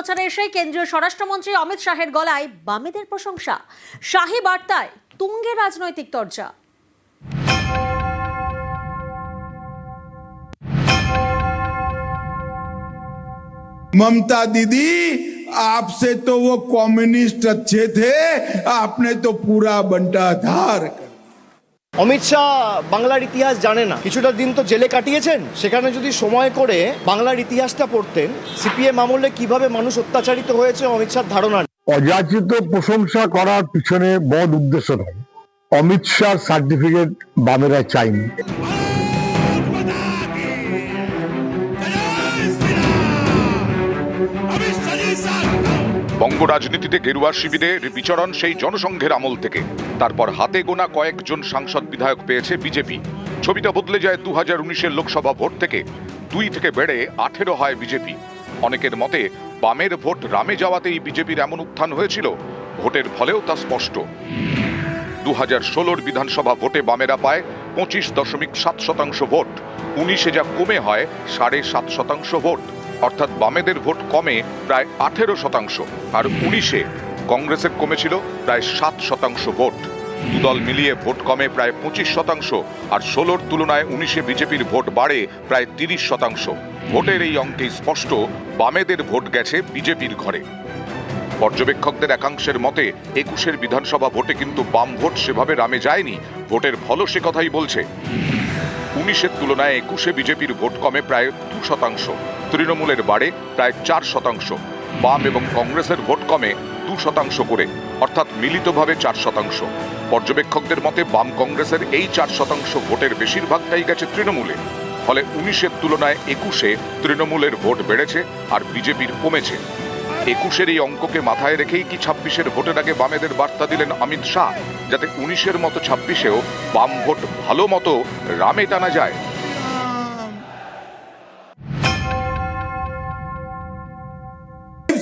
প্রচারে এসে কেন্দ্রীয় স্বরাষ্ট্রমন্ত্রী অমিত শাহের গলায় বামেদের প্রশংসা। শাহী বার্তায় তুঙ্গে রাজনৈতিক চর্চা। ममता दीदी, आपसे तो वो कम्युनिस्ट अच्छे थे, आपने तो पूरा बंटाधार कर। অমিত শাহ বাংলার ইতিহাস জানে না। কিছুটা দিন তো জেলে কাটিয়েছেন, সেখানে যদি সময় করে বাংলার ইতিহাসটা পড়তেন, সিপিএম আমলে কিভাবে মানুষ অত্যাচারিত হয়েছে অমিত শাহর ধারণা নেই। অযাচিত প্রশংসা করার পিছনে বড় উদ্দেশ্য নয়। অমিত শাহ সার্টিফিকেট বামেরা চাইনি। বঙ্গ রাজনীতিতে গেরুয়া শিবিরের বিচরণ সেই জনসংঘের আমল থেকে। তারপর হাতে গোনা কয়েকজন সাংসদ বিধায়ক পেয়েছে বিজেপি। ছবিটা বদলে যায় 2019-এর লোকসভা ভোট থেকে। 2 থেকে বেড়ে 18 হয় বিজেপি। অনেকের মতে বামের ভোট রামে যাওয়াতেই বিজেপির এমন উত্থান হয়েছিল। ভোটের ফলেও তা স্পষ্ট। 2016-র বিধানসভা ভোটে বামেরা পায় 25.7% ভোট। 19-এ যা কমে হয় 7.5% ভোট, অর্থাৎ বামেদের ভোট কমে প্রায় 18%, আর 19-এ কংগ্রেসের কমেছিল প্রায় 7% ভোট। দুদল মিলিয়ে ভোট কমে প্রায় 25%, আর 16-র তুলনায় 19-এ বিজেপির ভোট বাড়ে প্রায় 30%। ভোটের এই অঙ্কে স্পষ্ট বামেদের ভোট গেছে বিজেপির ঘরে। পর্যবেক্ষকদের একাংশের মতে 21-এর বিধানসভা ভোটে কিন্তু বাম ভোট সেভাবে রামে যায়নি। ভোটের ফলও সে কথাই বলছে। 19-এর তুলনায় 21-এ বিজেপির ভোট কমে প্রায় 2%, তৃণমূলের বাড়ে প্রায় 4%। বাম এবং কংগ্রেসের ভোট কমে 2% করে, অর্থাৎ মিলিতভাবে 4%। পর্যবেক্ষকদের মতে বাম কংগ্রেসের এই 4% ভোটের বেশিরভাগটাই গেছে তৃণমূলে। ফলে 19-এর তুলনায় 21-এ তৃণমূলের ভোট বেড়েছে আর বিজেপির কমেছে। 21-এর এই অঙ্ককে মাথায় রেখেই কি 26-এর ভোটের আগে বামেদের বার্তা দিলেন অমিত শাহ, যাতে 19-এর মতো 26-এও বাম ভোট ভালো মতো রামে টানা যায়।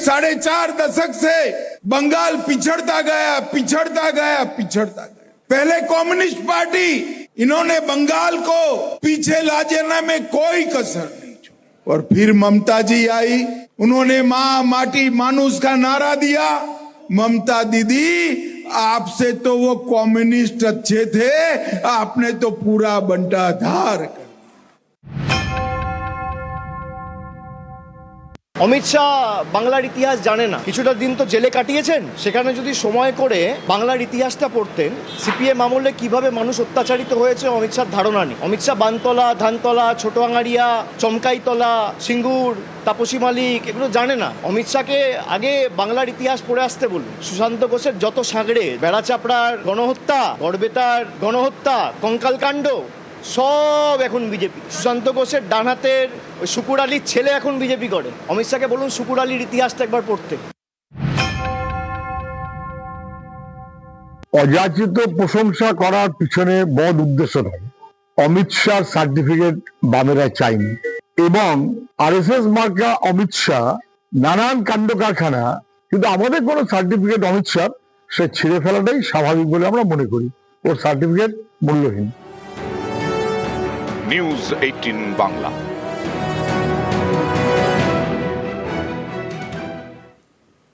4.5 दशक से बंगाल पिछड़ता गया, पिछड़ता गया, पिछड़ता गया। पहले कम्युनिस्ट पार्टी, इन्होंने बंगाल को पीछे ला जाने में कोई कसर नहीं छोड़ी। और फिर ममता जी आई, उन्होंने माँ माटी मानुष का नारा दिया। ममता दीदी, आपसे तो वो कम्युनिस्ट अच्छे थे, आपने तो पूरा बंटाधार कर। অমিত শাহ বাংলার ইতিহাস জানে না। কিছুটা দিন তো জেলে কাটিয়েছেন, সেখানে যদি সময় করে বাংলার ইতিহাসটা পড়তেন, সিপিএম আমলে কিভাবে মানুষ অত্যাচারিত হয়েছে অমিত শাহর ধারণা নেই। অমিত শাহ বানতলা, ধানতলা, ছোট আঙারিয়া, চমকাইতলা, সিঙ্গুর, তাপসী মালিক এগুলো জানে না। অমিত শাহকে আগে বাংলার ইতিহাস পড়ে আসতে বলুন। সুশান্ত ঘোষের যত সাঁকড়ে, বেড়াচাপড়ার গণহত্যা, গড়বেতার গণহত্যা, কঙ্কালকাণ্ড, সব এখন বিজেপি। সুশান্ত ঘোষের ডান হাতের ওই শুকুর আলীর ছেলে এখন বিজেপি করে। অমিত শাহকে বলুন শুকুর আলীর ইতিহাসটা একবার পড়তে। অযাচিত প্রশংসা করার পিছনে বড় উদ্দেশ্য নয়। অমিত শাহ সার্টিফিকেট বামেরা চাইনি, এবং আরএসএস মার্কা অমিত শাহ নানান কাণ্ড কারখানা, কিন্তু আমাদের কোনো সার্টিফিকেট অমিত শাহ সে ছিঁড়ে ফেলাটাই স্বাভাবিক বলে আমরা মনে করি। ওর সার্টিফিকেট মূল্যহীন। নিউজ 18 বাংলা।